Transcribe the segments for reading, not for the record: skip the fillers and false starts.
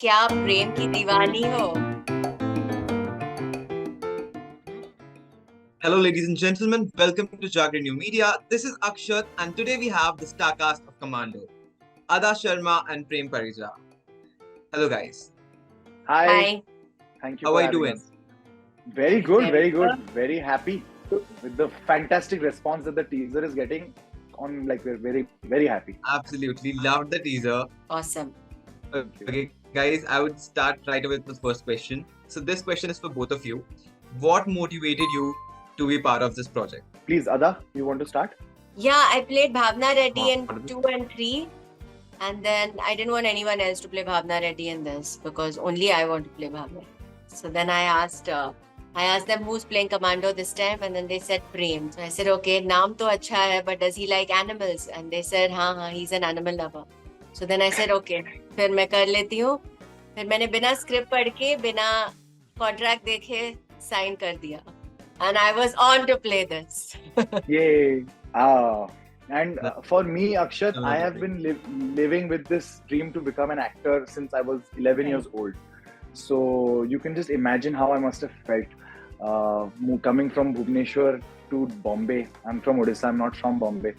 क्या प्रेम की दीवानी हो? Hello, ladies and gentlemen. Welcome to Jagran Media. This is Akshat, and today we have the star cast of Commando, Adah Sharma and Prem Parrijaa. Hello, guys. Hi, Hi. thank you How for are you having doing? us. Very good, Very very good. good. Very happy with the fantastic response that the teaser is getting on. Like, we're very, very happy. Absolutely loved the teaser. Awesome. Thank you. Okay, guys, I would start right away with the first question. So, this question is for both of you. What motivated you to be part of this project? Please, Adah, you want to start? Yeah, I played Bhavna Reddy in What is it? 2 and 3. And then I didn't want anyone else to play Bhavna Reddy in this because only I want to play Bhavna. So then I asked them who's playing Commando this time, and then they said Prem. So I said, okay, naam to acha hai, but does he like animals? And they said, हाँ, he's an animal lover. So then I said, okay, फिर मैं कर लेती हूँ. फिर मैंने बिना script पढ़ के, बिना कॉन्ट्रैक्ट देखे साइन कर दिया. And I was on to play this. Yay! And for me, Akshat, I have Lovely. been living with this dream to become an actor since I was 11 years old. So you can just imagine how I must have felt coming from Bhubaneswar to Bombay. I'm from Odisha. I'm not from Bombay.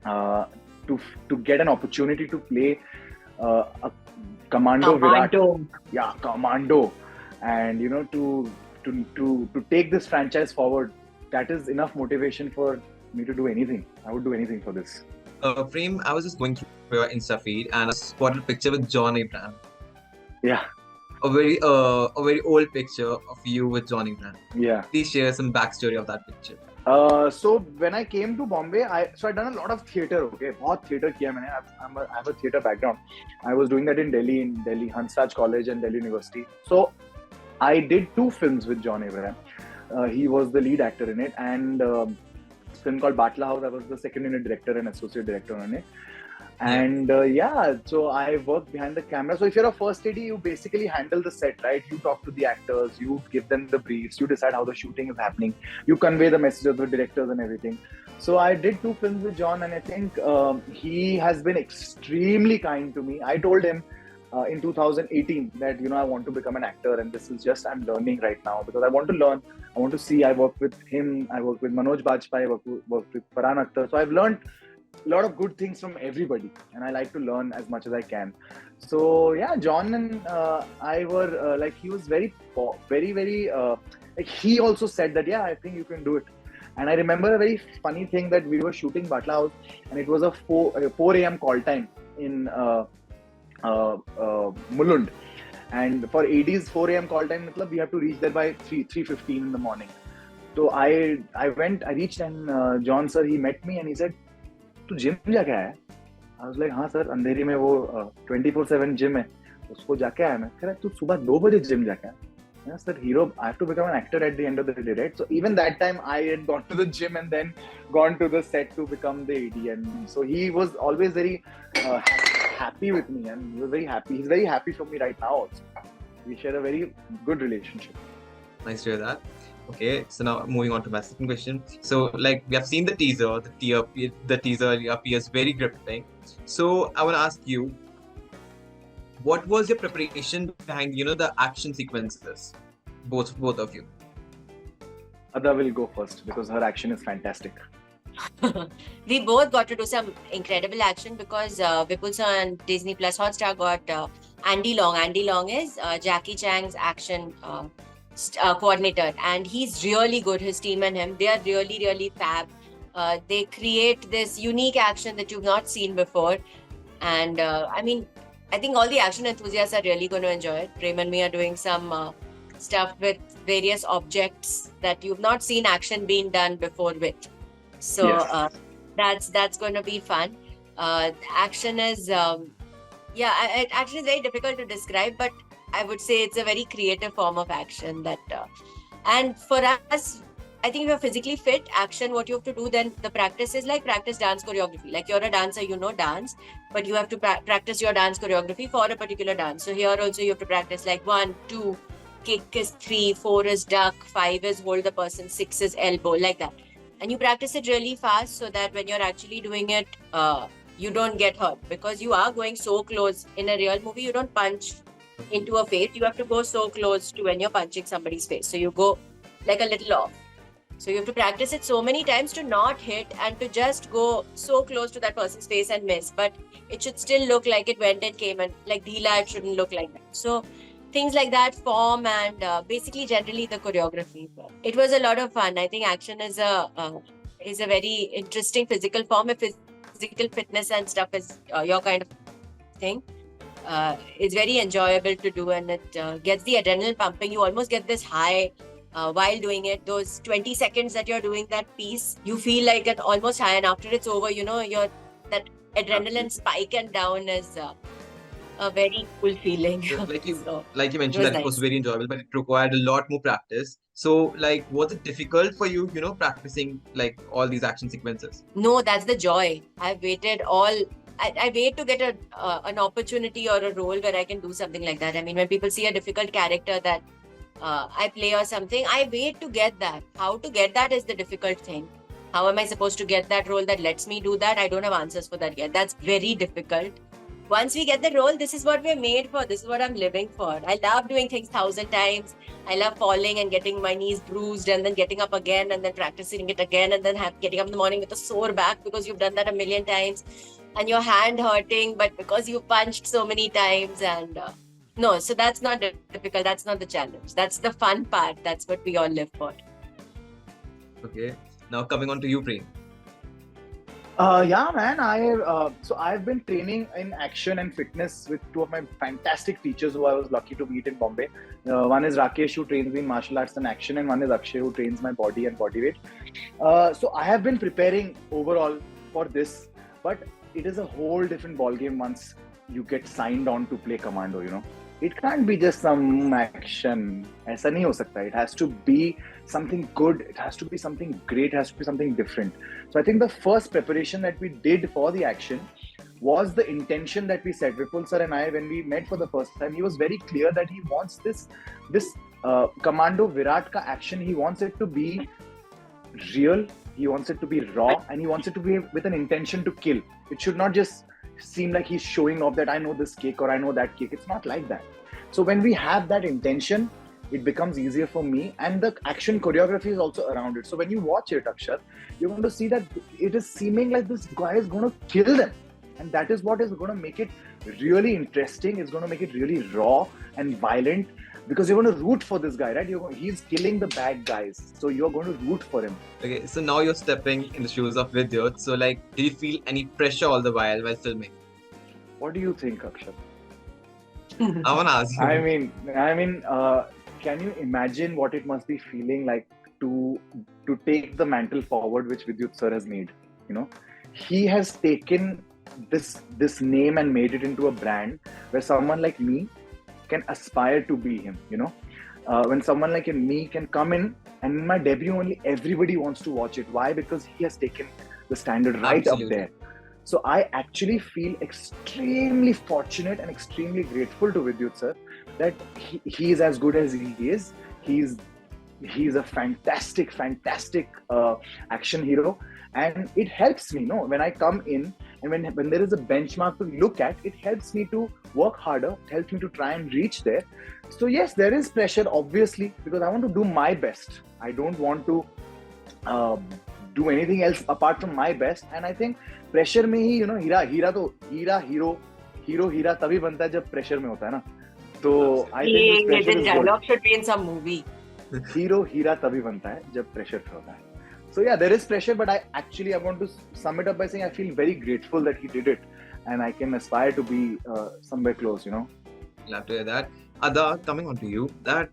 Uh, to get an opportunity to play a Commando Virat, yeah, Commando, and to take this franchise forward, that is enough motivation for me to do anything. I would do anything for this. Prem, I was just going through your Insta feed and I spotted a picture with John Abraham. Yeah, A very old picture of you with John Abraham. yeah. Please share some backstory of that picture. So when I came to Bombay, I'd done a lot of theatre. Okay, बहुत theatre किया मैंने. I have a theatre background. I was doing that in Delhi, Hansraj College and Delhi University. So I did 2 films with John Abraham. He was the lead actor in it, and a film called Batla House. I was the second unit director and associate director on it. And so I worked behind the camera. So if you're a first AD, you basically handle the set, right? You talk to the actors, you give them the briefs, you decide how the shooting is happening, you convey the message of the directors and everything. So I did 2 films with John, and I think he has been extremely kind to me. I told him in 2018 that I want to become an actor, and this is just I'm learning right now because I want to learn. I want to see. I work with him. I work with Manoj Bajpayee. I work with Farhan Akhtar. So I've learned a lot of good things from everybody, and I like to learn as much as I can. So yeah, John and I were like, he was very like, he also said that I think you can do it. And I remember a very funny thing that we were shooting Batla House, and it was a 4 a.m. call time in Mulund. And for AD's 4 a.m. call time, we have to reach there by 3:15 in the morning. So I reached, and John sir, he met me and he said, "तू gym जाके आया?" I was like, "हाँ sir, अंधेरी में वो 24/7 gym है, उसको जाके आया मैं." कह रहा, "तू सुबह 2 बजे जिम जाके आया?" Yeah, sir, hero, I have to become an actor at the end of the day, right? So even that time, I had gone to the gym and then gone to the set to become the AD. And so he was always very happy with me, and he was very happy. He's very happy for me right now also. We share a very good relationship. Nice to hear that. Okay, so now moving on to my second question. So, like, we have seen the teaser. The teaser appears very gripping. So, I want to ask you, what was your preparation behind, the action sequences? Both of you. Adah will go first because her action is fantastic. We both got to do some incredible action because Vipul sir on Disney Plus Hotstar got Andy Long. Andy Long is Jackie Chan's action coordinator, and he's really good. His team and him, they are really, really fab. They create this unique action that you've not seen before. And I think all the action enthusiasts are really going to enjoy it. Prem and me are doing some stuff with various objects that you've not seen action being done before with. So Yes. that's going to be fun. Action is action is very difficult to describe, but I would say it's a very creative form of action and for us, I think if you're physically fit, action, what you have to do then, the practice is like practice dance choreography. Like, you're a dancer, dance, but you have to practice your dance choreography for a particular dance. So here also you have to practice like 1, 2, kick is 3, 4 is duck, 5 is hold the person, 6 is elbow, like that. And you practice it really fast so that when you're actually doing it, you don't get hurt, because you are going so close. In a real movie, you don't punch into a face, you have to go so close to when you're punching somebody's face. So you go like a little off. So you have to practice it so many times to not hit and to just go so close to that person's face and miss. But it should still look like it went and came, and like Dheela, it shouldn't look like that. So things like that, form, and basically generally the choreography. It was a lot of fun. I think action is a very interesting physical form. If physical fitness and stuff is your kind of thing, it's very enjoyable to do, and it gets the adrenaline pumping. You almost get this high while doing it. Those 20 seconds that you're doing that piece, you feel like it almost high, and after it's over, you're that adrenaline spike and down is a very cool feeling. So, So, like you mentioned, that it was nice. very enjoyable, but it required a lot more practice. So, like, was it difficult for you, practicing like all these action sequences? No, that's the joy. I've waited I wait to get an opportunity or a role where I can do something like that. I mean, when people see a difficult character that I play or something, I wait to get that. How to get that is the difficult thing. How am I supposed to get that role that lets me do that? I don't have answers for that yet. That's very difficult. Once we get the role, this is what we're made for. This is what I'm living for. I love doing things 1,000 times. I love falling and getting my knees bruised and then getting up again and then practicing it again and then getting up in the morning with a sore back because you've done that a million times and your hand hurting, but because you punched so many times. And no, so that's not difficult. That's not the challenge. That's the fun part. That's what we all live for. Okay. Now coming on to you, Prem. Yeah, man. I've been training in action and fitness with two of my fantastic teachers who I was lucky to meet in Bombay. One is Rakesh, who trains me in martial arts and action, and one is Akshay, who trains my body and body weight. So I have been preparing overall for this, but it is a whole different ballgame once you get signed on to play Commando. It can't be just some action. ऐसा नहीं हो सकता. It has to be something good. It has to be something great. It has to be something different. So I think the first preparation that we did for the action was the intention that we set. Vipul sir and I, when we met for the first time, he was very clear that he wants this Commando Virat ka action. He wants it to be real. He wants it to be raw, and he wants it to be with an intention to kill. It should not just seem like he's showing off that I know this kick or I know that kick. It's not like that. So when we have that intention, it becomes easier for me, and the action choreography is also around it. So when you watch it, Akshat, you're going to see that it is seeming like this guy is going to kill them, and that is what is going to make it really interesting. It's going to make it really raw and violent, because you're going to root for this guy, right? He's killing the bad guys, so you're going to root for him. Okay, so now you're stepping in the shoes of Vidyut. So, like, did you feel any pressure all the while filming? What do you think, Akshat? I want to ask you. I mean, can you imagine what it must be feeling like to take the mantle forward which Vidyut sir has made? He has taken this name and made it into a brand where someone like me can aspire to be him. When someone like me can come in, and in my debut only, everybody wants to watch it. Why? Because he has taken the standard right Absolutely. up there. So I actually feel extremely fortunate and extremely grateful to Vidyut sir that he is as good as he is. He's a fantastic action hero, and it helps me. When I come in and when there is a benchmark to look at, it helps me to work harder. It helps me to try and reach there. So yes, there is pressure, obviously, because I want to do my best. I don't want to do anything else apart from my best. And I think pressure में ही हीरा तभी बनता है जब pressure में होता है ना. So I think this pressure the is dialogue good. should be in some movie. हीरा तभी बनता है जब pressure पे होता है. So yeah, there is pressure, but I want to sum it up by saying I feel very grateful that he did it, and I can aspire to be somewhere close. Glad to hear that. Adah, coming on to you, that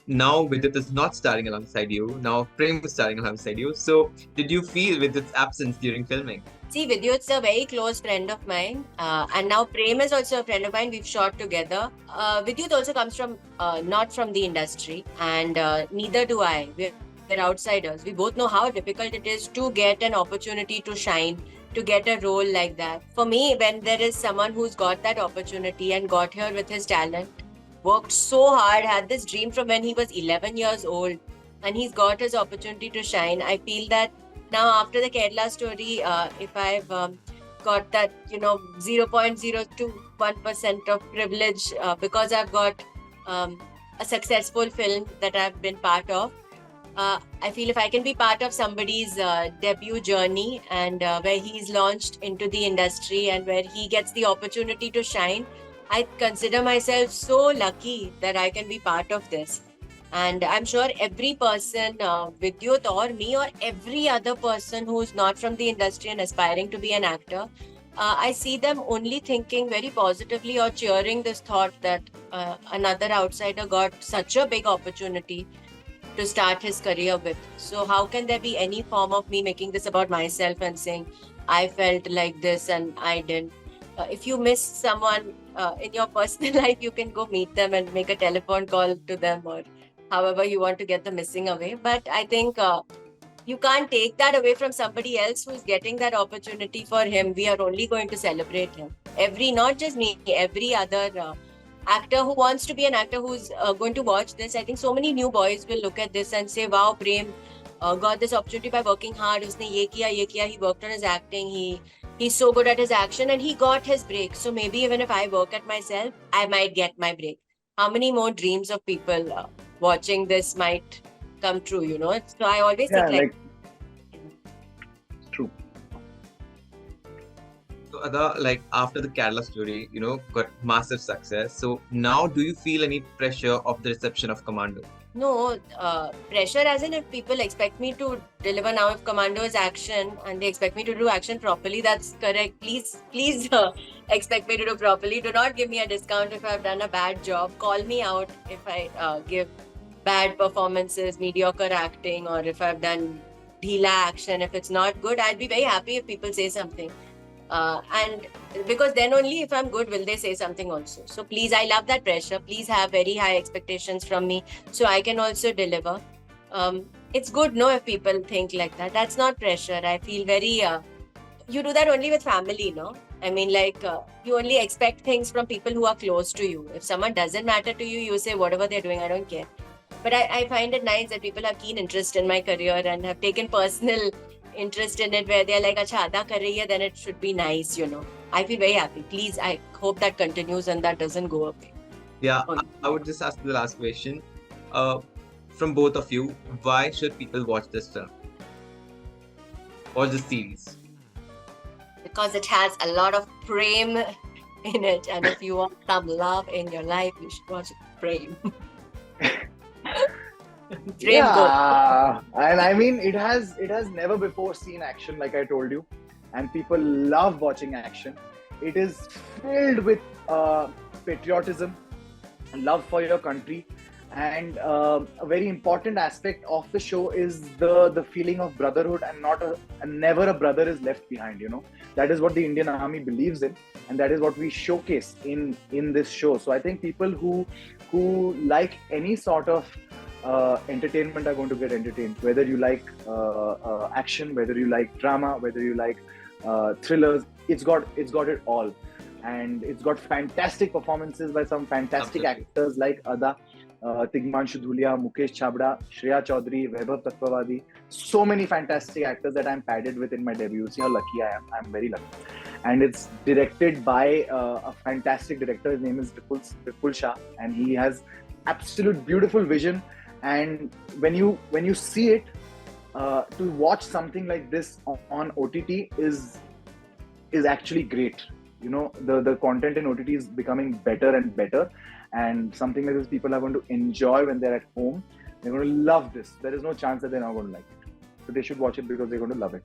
now Vidyut is not starring alongside you. Now Prem is starring alongside you. So did you feel Vidyut's absence during filming? See, Vidyut's a very close friend of mine, and now Prem is also a friend of mine. We've shot together. Vidyut also comes from not from the industry, and neither do I. We're outsiders. We both know how difficult it is to get an opportunity to shine, to get a role like that. For me, when there is someone who's got that opportunity and got here with his talent, worked so hard, had this dream from when he was 11 years old, and he's got his opportunity to shine, I feel that now after the Kerala story, if I've got that 0.02 1% of privilege because I've got a successful film that I've been part of. I feel if I can be part of somebody's debut journey and where he's launched into the industry and where he gets the opportunity to shine, I consider myself so lucky that I can be part of this. And I'm sure every person, Vidyut or me or every other person who's not from the industry and aspiring to be an actor, I see them only thinking very positively or cheering this thought that another outsider got such a big opportunity to start his career with. So how can there be any form of me making this about myself and saying I felt like this and I didn't? If you miss someone in your personal life, you can go meet them and make a telephone call to them or however you want to get the missing away. But I think you can't take that away from somebody else who's getting that opportunity. For him, we are only going to celebrate him. Not just me, every other actor who wants to be an actor who's going to watch this. I think so many new boys will look at this and say, wow, Prem got this opportunity by working hard. Usne ye kiya. He worked on his acting. He's so good at his action and he got his break. So maybe even if I work at myself, I might get my break. How many more dreams of people watching this might come true, you know? So I always think like true. So Adah, like after the Kerala story, you know, got massive success. So now do you feel any pressure of the reception of Commando? No, pressure as in if people expect me to deliver now, if Commando is action and they expect me to do action properly, that's correct. Please expect me to do properly. Do not give me a discount if I've done a bad job. Call me out if I give bad performances, mediocre acting, or if I've done dheela action. If it's not good, I'd be very happy if people say something. And because then only if I'm good will they say something also. So please, I love that pressure. Please have very high expectations from me so I can also deliver. It's good, no, if people think like that. That's not pressure. I feel very... you do that only with family, no? I mean, like, you only expect things from people who are close to you. If someone doesn't matter to you, you say whatever they're doing, I don't care. But I find it nice that people have keen interest in my career and have taken personal interest in it where they're like, acha, Adah kar rahi hai, then it should be nice, you know. I feel very happy. Please, I hope that continues and that doesn't go away. Yeah, I would just ask the last question. From both of you, why should people watch this film? Or this series? Because it has a lot of Prem in it. And if you want some love in your life, you should watch Prem. Yeah, and I mean it has never before seen action, like I told you, and people love watching action. It is filled with patriotism, love for your country, and a very important aspect of the show is the feeling of brotherhood, and never a brother is left behind. You know, that is what the Indian Army believes in, and that is what we showcase in this show. So I think people who like any sort of entertainment are going to get entertained, whether you like action, whether you like drama, whether you like thrillers. It's got it all, and it's got fantastic performances by some fantastic actors like Adah, Tigmanshu Dhulia, Mukesh Chabda, Shreya Chaudhary, Vaibhav Tattwavadi. So many fantastic actors that I'm padded with in my debut. See how lucky I am. I'm very lucky. And it's directed by a fantastic director. His name is Vipul Shah, and he has absolute beautiful vision. And when you see it, to watch something like this on OTT is actually great. You know, the content in OTT is becoming better and better, and something like this people are going to enjoy when they're at home. They're going to love this. There is no chance that they're not going to like it. So they should watch it because they're going to love it.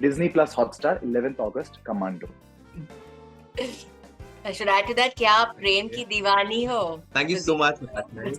Disney Plus Hotstar, 11th August, Commando. I should add to that, kya Prem ki diwani ho? Thank you so much for that.